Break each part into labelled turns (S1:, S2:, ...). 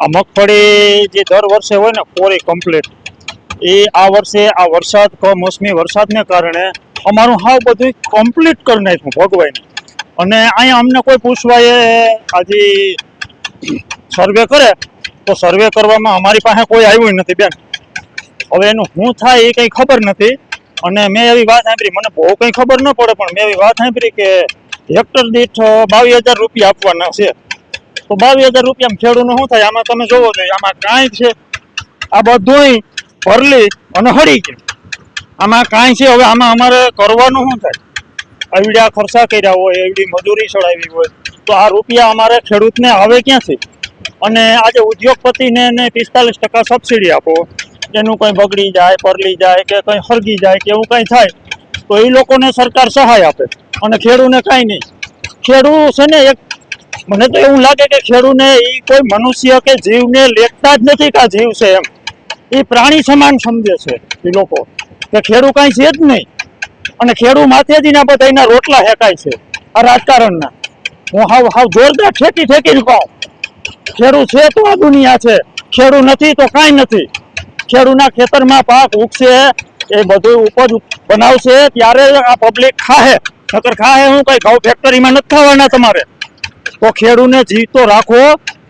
S1: આ મગફળી જે દર વર્ષે હોય ને કોરી કમ્પ્લીટ, એ આ વર્ષે આ વરસાદ કમોસમી વરસાદને કારણે અમારું હાવ બધું કમ્પ્લીટ કરી નાખ્યું ભોગવાઈને. અને અહીંયા અમને કોઈ પૂછવા એ આજે સર્વે કરે તો સર્વે કરવામાં અમારી પાસે કોઈ આવ્યું નથી બેન. હવે એનું શું થાય એ કંઈ ખબર નથી. અને મેં એવી વાત સાંભળી, મને બહુ કંઈ ખબર ન પડે, પણ મેં એવી વાત સાંભળી કે હેક્ટર દીઠ 22,000 રૂપિયા આપવાના છે. તો 22,000 રૂપિયા ખેડૂતનું શું થાય? આમાં તમે જોવો જોઈએ, આમાં કાંઈ છે? આ બધું ભરલી અને હળી છે, આમાં કાંઈ છે? હવે આમાં અમારે કરવાનું શું થાય? એવડા ખર્ચા કર્યા હોય, એવડી મજૂરી ચડાવી હોય, તો આ રૂપિયા અમારે ખેડૂતને આવે ક્યાંથી? અને આજે ઉદ્યોગપતિને 45% સબસિડી આપો, એનું કંઈ બગડી જાય, પરલી જાય કે કંઈ હરગી જાય કે એવું કંઈ થાય તો એ લોકોને સરકાર સહાય આપે અને ખેડૂતને કાંઈ નહીં. ખેડૂત છે ને, એક મને તો એવું લાગે કે ખેડૂતને એ કોઈ મનુષ્ય કે જીવને લેખતા જ નથી કે આ જીવ છે એમ. એ પ્રાણી સમાન સમજે છે એ લોકો, કે ખેડૂત કાંઈ છે જ નહીં. અને ખેડૂત માથેથી ના બધા એના રોટલા હેકાય છે આ રાજકારણના. હું હાવ જોરદાર ઠેકીને કહું, ખેડૂત છે તો આ દુનિયા છે, ખેડૂત નથી તો કાંઈ નથી. ખેડૂતના ખેતરમાં પાક ઉગશે, એ બધું ઉપજ બનાવશે ત્યારે આ પબ્લિક ખાહે, નકર ખાહે હું કઈ ઘઉં ફેક્ટરીમાં નથી ખાવાના તમારે. તો ખેડૂતને જીવતો રાખો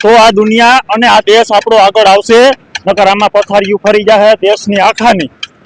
S1: તો આ દુનિયા અને આ દેશ આપણો આગળ આવશે, નકર આમાં પથારીઓ ફરી જાય દેશની આખાની.